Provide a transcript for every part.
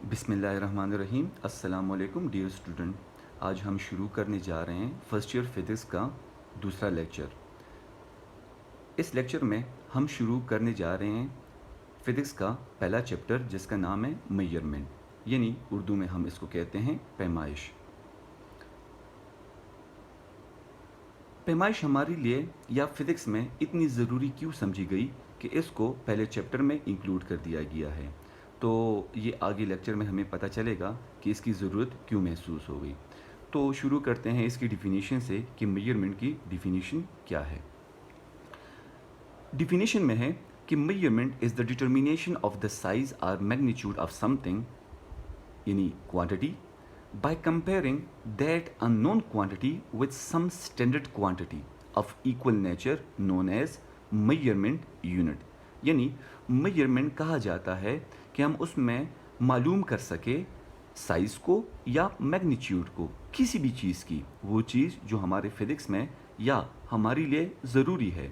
بسم اللہ الرحمن الرحیم۔ السلام علیکم ڈیئر اسٹوڈنٹ، آج ہم شروع کرنے جا رہے ہیں فرسٹ ایئر فزکس کا دوسرا لیکچر۔ اس لیکچر میں ہم شروع کرنے جا رہے ہیں فزکس کا پہلا چیپٹر جس کا نام ہے میجرمنٹ، یعنی اردو میں ہم اس کو کہتے ہیں پیمائش۔ پیمائش ہمارے لیے یا فزکس میں اتنی ضروری کیوں سمجھی گئی کہ اس کو پہلے چیپٹر میں انکلوڈ کر دیا گیا ہے، تو یہ آگے لیکچر میں ہمیں پتہ چلے گا کہ اس کی ضرورت کیوں محسوس ہو گئی۔ تو شروع کرتے ہیں اس کی ڈیفینیشن سے کہ میجرمنٹ کی ڈیفینیشن کیا ہے۔ ڈیفینیشن میں ہے کہ measurement is the determination of the size اور میگنیچیوڈ آف سم تھنگ، یعنی quantity, by comparing that unknown quantity with some standard quantity of equal nature known as measurement unit۔ یعنی measurement کہا جاتا ہے کہ ہم اس میں معلوم کر سکے سائز کو یا میگنیچیوڈ کو، کسی بھی چیز کی، وہ چیز جو ہمارے فزکس میں یا ہمارے لیے ضروری ہے،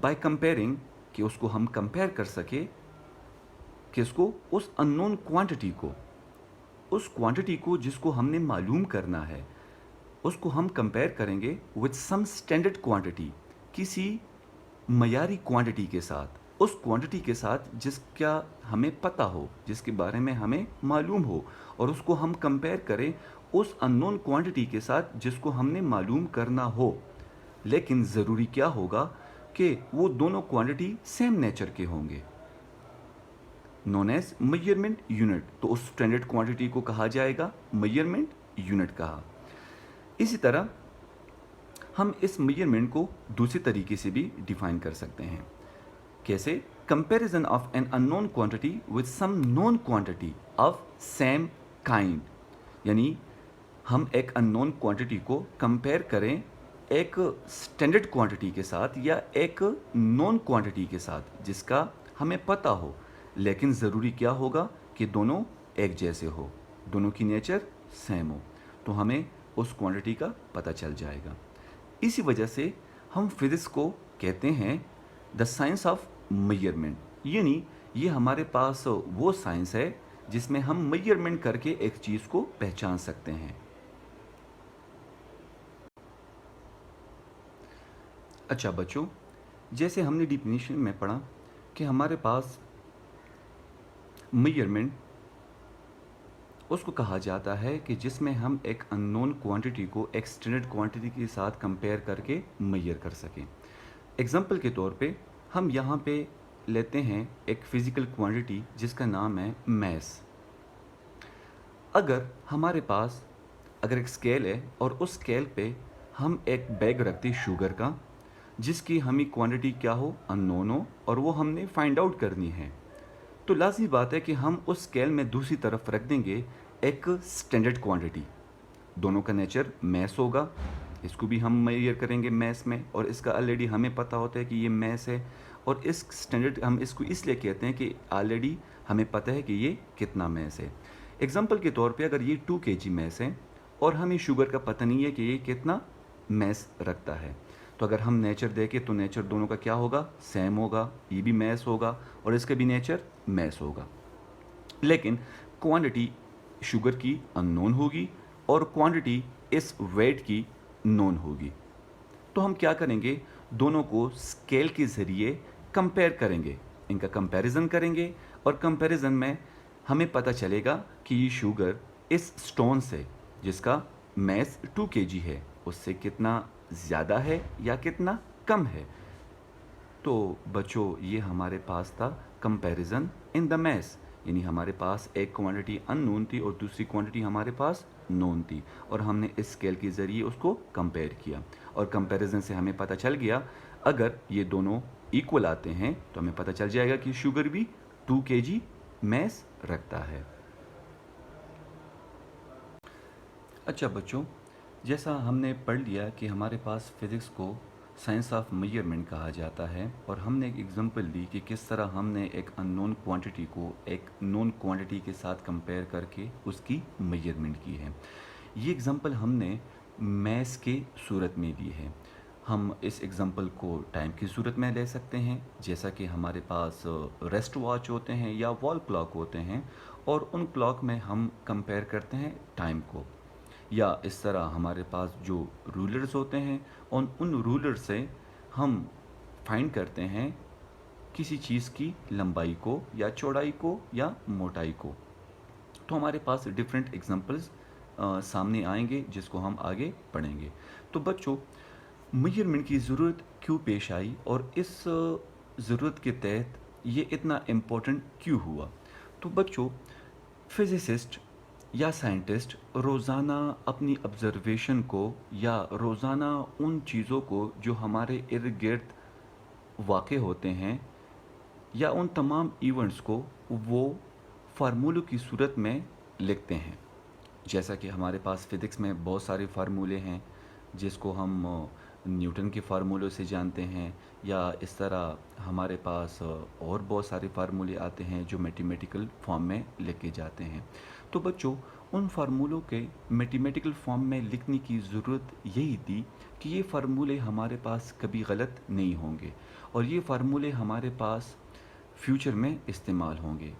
بائی کمپیئرنگ، کہ اس کو ہم کمپیئر کر سکے، کس کو؟ اس اننون کوانٹٹی کو، اس کوانٹٹی کو جس کو ہم نے معلوم کرنا ہے، اس کو ہم کمپیئر کریں گے وتھ سم اسٹینڈرڈ کوانٹٹی، کسی معیاری کوانٹٹی کے ساتھ، اس کوانٹٹی کے ساتھ جس کا ہمیں پتہ ہو، جس کے بارے میں ہمیں معلوم ہو، اور اس کو ہم کمپیئر کریں اس اننون کوانٹٹی کے ساتھ جس کو ہم نے معلوم کرنا ہو۔ لیکن ضروری کیا ہوگا کہ وہ دونوں کوانٹٹی سیم نیچر کے ہوں گے، نون ایز میجرمنٹ یونٹ۔ تو اس اسٹینڈرڈ کوانٹٹی کو کہا جائے گا میجرمنٹ یونٹ کہا۔ اسی طرح ہم اس میجرمنٹ کو دوسرے طریقے سے بھی ڈیفائن کر سکتے ہیں۔ کیسے؟ Comparison of an unknown quantity with some known quantity of same kind, یعنی ہم ایک اننون کوانٹٹی کو کمپیئر کریں ایک اسٹینڈرڈ کوانٹٹی کے ساتھ یا ایک نون کوانٹٹی کے ساتھ جس کا ہمیں پتہ ہو، لیکن ضروری کیا ہوگا کہ دونوں ایک جیسے ہو، دونوں کی نیچر سیم ہو، تو ہمیں اس کوانٹٹی کا پتہ چل جائے گا۔ اسی وجہ سے ہم فزکس کو کہتے ہیں دا سائنس آف میجرمنٹ، یعنی یہ ہمارے پاس وہ سائنس ہے جس میں ہم میجرمنٹ کر کے ایک چیز کو پہچان سکتے ہیں۔ اچھا بچوں، جیسے ہم نے ڈیفینیشن میں پڑھا کہ ہمارے پاس میجرمنٹ اس کو کہا جاتا ہے کہ جس میں ہم ایک اننون کوانٹٹی کو ایک اسٹینڈرڈ کوانٹٹی کے ساتھ کمپیئر کر کے میجر کر سکیں۔ ایگزامپل کے طور پہ ہم یہاں پہ لیتے ہیں ایک فزیکل کوانٹٹی جس کا نام ہے میس۔ اگر ہمارے پاس اگر ایک اسکیل ہے اور اس اسکیل پہ ہم ایک بیگ رکھتے شوگر کا جس کی ہمیں کوانٹٹی کیا ہو؟ اننون ہو، اور وہ ہم نے فائنڈ آؤٹ کرنی ہے، تو لازمی بات ہے کہ ہم اس اسکیل میں دوسری طرف رکھ دیں گے ایک اسٹینڈرڈ کوانٹٹی، دونوں کا نیچر میس ہوگا، اس کو بھی ہم میجر کریں گے میس میں، اور اس کا آلریڈی ہمیں پتہ ہوتا ہے کہ یہ میس ہے، اور اس اسٹینڈرڈ ہم اس کو اس لیے کہتے ہیں کہ آلریڈی ہمیں پتہ ہے کہ یہ کتنا میس ہے۔ ایگزامپل کے طور پہ اگر یہ 2 kg میس ہے اور ہمیں شوگر کا پتہ نہیں ہے کہ یہ کتنا میس رکھتا ہے، تو اگر ہم نیچر دیکھیں تو نیچر دونوں کا کیا ہوگا؟ سیم ہوگا، یہ بھی میس ہوگا اور اس کا بھی نیچر میس ہوگا، لیکن کوانٹٹی شوگر کی اننون ہوگی اور کوانٹٹی اس ویٹ کی نون ہوگی۔ تو ہم کیا کریں گے؟ دونوں کو اسکیل کے ذریعے کمپیئر کریں گے، ان کا کمپیریزن کریں گے، اور کمپیریزن میں ہمیں پتہ چلے گا کہ یہ شوگر اس سٹون سے جس کا میس 2 kg ہے اس سے کتنا زیادہ ہے یا کتنا کم ہے۔ تو بچوں یہ ہمارے پاس تھا کمپیریزن ان دا میس، یعنی ہمارے پاس ایک کوانٹٹی ان نون تھی اور دوسری کوانٹٹی ہمارے پاس نون تھی، اور ہم نے اس اسکیل کے ذریعے اس کو کمپیئر کیا، اور کمپیریزن سے ہمیں پتہ چل گیا اگر یہ دونوں ایکول آتے ہیں تو ہمیں پتہ چل جائے گا کہ شوگر بھی 2 kg میس رکھتا ہے۔ اچھا بچوں، جیسا ہم نے پڑھ لیا کہ ہمارے پاس فزکس کو سائنس آف میجرمنٹ کہا جاتا ہے، اور ہم نے ایک ایگزامپل دی کہ کس طرح ہم نے ایک ان نون کوانٹٹی کو ایک نون کوانٹٹی کے ساتھ کمپیئر کر کے اس کی میجرمنٹ کی ہے۔ یہ ایگزامپل ہم نے میس کے صورت میں دی ہے۔ ہم اس ایگزامپل کو ٹائم کی صورت میں لے سکتے ہیں، جیسا کہ ہمارے پاس ریسٹ واچ ہوتے ہیں یا وال کلاک ہوتے ہیں، اور ان کلاک میں ہم کمپیئر کرتے ہیں ٹائم کو. یا اس طرح ہمارے پاس جو رولرز ہوتے ہیں، ان رولر سے ہم فائنڈ کرتے ہیں کسی چیز کی لمبائی کو یا چوڑائی کو یا موٹائی کو. تو ہمارے پاس ڈفرینٹ ایگزامپلز سامنے آئیں گے جس کو ہم آگے پڑھیں گے. تو بچوں، میجرمنٹ کی ضرورت کیوں پیش آئی اور اس ضرورت کے تحت یہ اتنا امپورٹنٹ کیوں ہوا؟ تو بچوں، فزسسٹ یا سائنٹسٹ روزانہ اپنی آبزرویشن کو یا روزانہ ان چیزوں کو جو ہمارے ارد گرد واقع ہوتے ہیں یا ان تمام ایونٹس کو وہ فارمولوں کی صورت میں لکھتے ہیں. جیسا کہ ہمارے پاس فزکس میں بہت سارے فارمولے ہیں جس کو ہم نیوٹن کے فارمولوں سے جانتے ہیں، یا اس طرح ہمارے پاس اور بہت سارے فارمولے آتے ہیں جو میتھمیٹیکل فارم میں لکھے جاتے ہیں. تو بچوں، ان فارمولوں کے میتھمیٹیکل فارم میں لکھنے کی ضرورت یہی تھی کہ یہ فارمولے ہمارے پاس کبھی غلط نہیں ہوں گے اور یہ فارمولے ہمارے پاس فیوچر میں استعمال ہوں گے.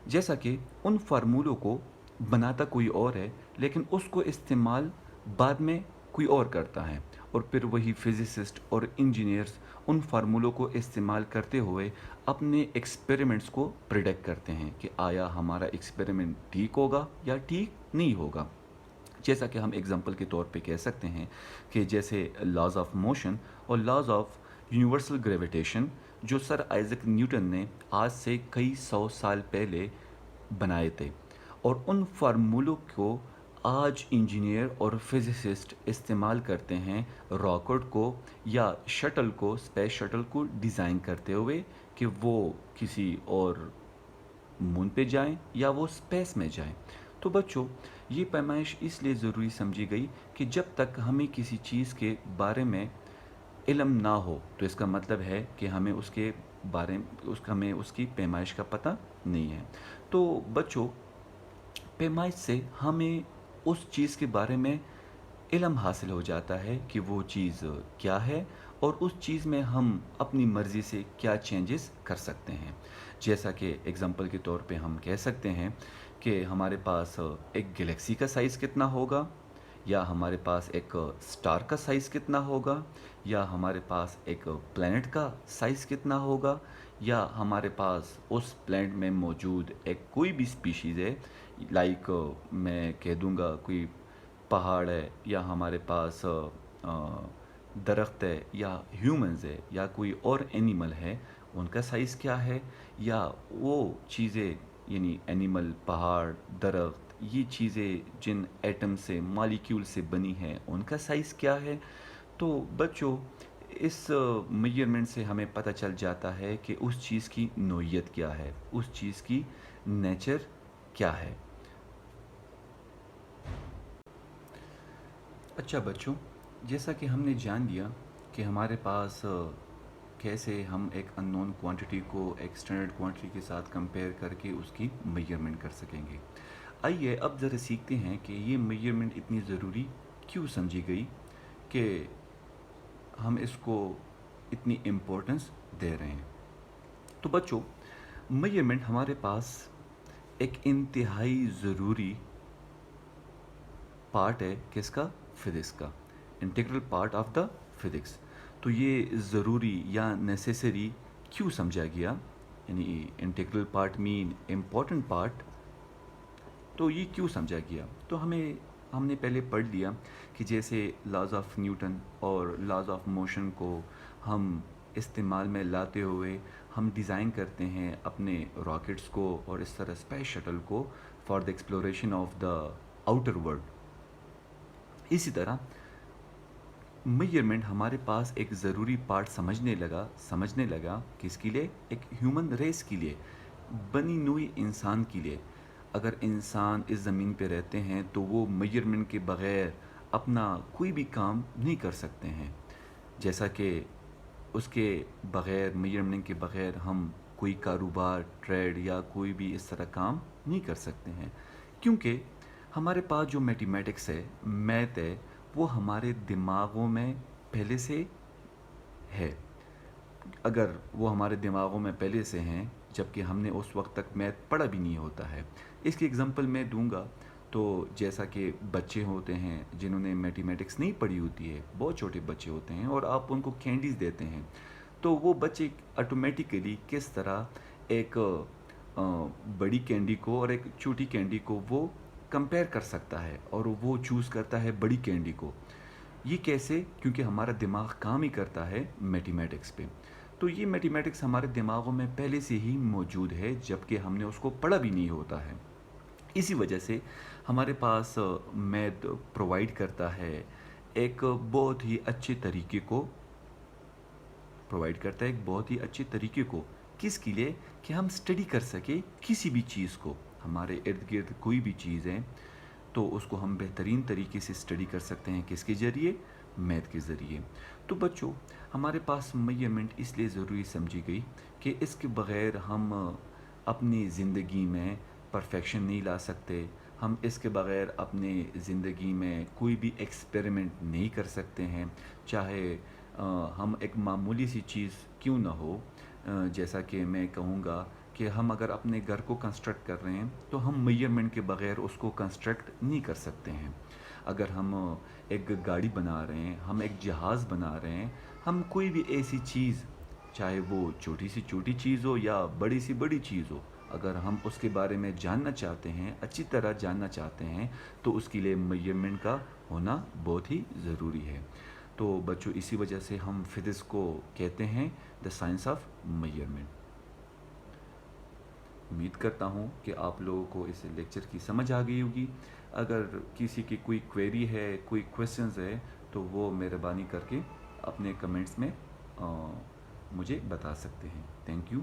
جیسا کہ ان فارمولوں کو بناتا کوئی اور ہے لیکن اس کو استعمال بعد میں کوئی اور کرتا ہے، اور پھر وہی فزسسٹ اور انجینئرز ان فارمولوں کو استعمال کرتے ہوئے اپنے ایکسپیریمنٹس کو پریڈکٹ کرتے ہیں کہ آیا ہمارا ایکسپیریمنٹ ٹھیک ہوگا یا ٹھیک نہیں ہوگا. جیسا کہ ہم ایگزامپل کے طور پہ کہہ سکتے ہیں کہ جیسے لاز آف موشن اور لاز آف یونیورسل گریویٹیشن جو سر آئزک نیوٹن نے آج سے کئی 100 سال پہلے بنائے تھے، اور ان فارمولوں کو آج انجینئر اور فزسسٹ استعمال کرتے ہیں راکٹ کو یا شٹل کو، اسپیس شٹل کو ڈیزائن کرتے ہوئے کہ وہ کسی اور مون پہ جائیں یا وہ اسپیس میں جائیں. تو بچوں، یہ پیمائش اس لیے ضروری سمجھی گئی کہ جب تک ہمیں کسی چیز کے بارے میں علم نہ ہو تو اس کا مطلب ہے کہ ہمیں اس کے بارے ہمیں اس کی پیمائش کا پتہ نہیں ہے. تو بچوں، پیمائش سے ہمیں اس چیز کے بارے میں علم حاصل ہو جاتا ہے کہ وہ چیز کیا ہے اور اس چیز میں ہم اپنی مرضی سے کیا چینجز کر سکتے ہیں. جیسا کہ ایگزامپل کے طور پہ ہم کہہ سکتے ہیں کہ ہمارے پاس ایک گلیکسی کا سائز کتنا ہوگا، یا ہمارے پاس ایک سٹار کا سائز کتنا ہوگا، یا ہمارے پاس ایک پلینٹ کا سائز کتنا ہوگا، یا ہمارے پاس اس پلینٹ میں موجود ایک کوئی بھی اسپیشیز ہے، لائک میں کہہ دوں گا کوئی پہاڑ ہے، یا ہمارے پاس درخت ہے، یا ہیومنز ہے، یا کوئی اور اینیمل ہے، ان کا سائز کیا ہے، یا وہ چیزیں یعنی اینیمل، پہاڑ، درخت، یہ چیزیں جن ایٹم سے، مالیکیول سے بنی ہیں، ان کا سائز کیا ہے. تو بچوں، اس میجرمنٹ سے ہمیں پتہ چل جاتا ہے کہ اس چیز کی نوعیت کیا ہے، اس چیز کی نیچر کیا ہے. اچھا بچوں، جیسا کہ ہم نے جان لیا کہ ہمارے پاس کیسے ہم ایک ان نون کوانٹٹی کو ایک اسٹینڈرڈ کوانٹٹی کے ساتھ کمپیئر کر کے اس کی میجرمنٹ کر سکیں گے، آئیے اب ذرا سیکھتے ہیں کہ یہ میجرمنٹ اتنی ضروری کیوں سمجھی گئی کہ ہم اس کو اتنی امپورٹنس دے رہے ہیں. تو بچوں، میجرمنٹ ہمارے پاس ایک انتہائی ضروری پارٹ ہے کس کا؟ فزکس کا، integral part of the physics. تو یہ ضروری یا نیسیسری کیوں سمجھا گیا؟ یعنی integral part main important part. تو یہ کیوں سمجھا گیا؟ تو ہم نے پہلے پڑھ لیا کہ جیسے لاز آف نیوٹن اور لاز آف موشن کو ہم استعمال میں لاتے ہوئے ہم ڈیزائن کرتے ہیں اپنے راکٹس کو اور اس طرح اسپیس شٹل کو for the exploration of the outer world. اسی طرح میجرمنٹ ہمارے پاس ایک ضروری پارٹ سمجھنے لگا کس کے لیے؟ ایک ہیومن ریس کے لیے، بنی نوئی انسان کے لیے. اگر انسان اس زمین پہ رہتے ہیں تو وہ میجرمنٹ کے بغیر اپنا کوئی بھی کام نہیں کر سکتے ہیں. جیسا کہ اس کے بغیر، میجرمنٹ کے بغیر ہم کوئی کاروبار، ٹریڈ یا کوئی بھی اس طرح کام نہیں کر سکتے ہیں، کیونکہ ہمارے پاس جو میتھمیٹکس ہے، میتھ ہے، وہ ہمارے دماغوں میں پہلے سے ہے، اگر وہ ہمارے دماغوں میں پہلے سے ہیں جبکہ ہم نے اس وقت تک میتھ پڑھا بھی نہیں ہوتا ہے. اس کی اگزامپل میں دوں گا تو جیسا کہ بچے ہوتے ہیں جنہوں نے میتھمیٹکس نہیں پڑھی ہوتی ہے، بہت چھوٹے بچے ہوتے ہیں اور آپ ان کو کینڈیز دیتے ہیں، تو وہ بچے آٹومیٹیکلی کس طرح ایک بڑی کینڈی کو اور ایک چھوٹی کینڈی کو وہ کمپیئر کر سکتا ہے اور وہ چوز کرتا ہے بڑی کینڈی کو. یہ کیسے؟ کیونکہ ہمارا دماغ کام ہی کرتا ہے میتھمیٹکس پہ. تو یہ میتھمیٹکس ہمارے دماغوں میں پہلے سے ہی موجود ہے جبکہ ہم نے اس کو پڑھا بھی نہیں ہوتا ہے. اسی وجہ سے ہمارے پاس میتھ پرووائڈ کرتا ہے ایک بہت ہی اچھے طریقے کو، کس کے لیے؟ کہ ہم اسٹڈی کر سکیں کسی بھی چیز کو. ہمارے ارد گرد کوئی بھی چیز ہے تو اس کو ہم بہترین طریقے سے اسٹڈی کر سکتے ہیں. کس کے ذریعے؟ میتھ کے ذریعے. تو بچوں، ہمارے پاس میجرمنٹ اس لیے ضروری سمجھی گئی کہ اس کے بغیر ہم اپنی زندگی میں پرفیکشن نہیں لا سکتے. ہم اس کے بغیر اپنی زندگی میں کوئی بھی ایکسپیریمنٹ نہیں کر سکتے ہیں، چاہے ہم ایک معمولی سی چیز کیوں نہ ہو. جیسا کہ میں کہوں گا کہ ہم اگر اپنے گھر کو کنسٹرکٹ کر رہے ہیں تو ہم میجرمنٹ کے بغیر اس کو کنسٹرکٹ نہیں کر سکتے ہیں. اگر ہم ایک گاڑی بنا رہے ہیں، ہم ایک جہاز بنا رہے ہیں، ہم کوئی بھی ایسی چیز، چاہے وہ چھوٹی سی چھوٹی چیز ہو یا بڑی سی بڑی چیز ہو، اگر ہم اس کے بارے میں جاننا چاہتے ہیں، اچھی طرح جاننا چاہتے ہیں، تو اس کے لیے میجرمنٹ کا ہونا بہت ہی ضروری ہے. تو بچوں، اسی وجہ سے ہم فزکس کو کہتے ہیں دا سائنس آف میجرمنٹ. امید کرتا ہوں کہ آپ لوگوں کو اس لیکچر کی سمجھ آ گئی ہوگی. اگر کسی کی کوئی کویری ہے، کوئی کویسچنز ہے، تو وہ مہربانی کر کے اپنے کمنٹس میں مجھے بتا سکتے ہیں. Thank you.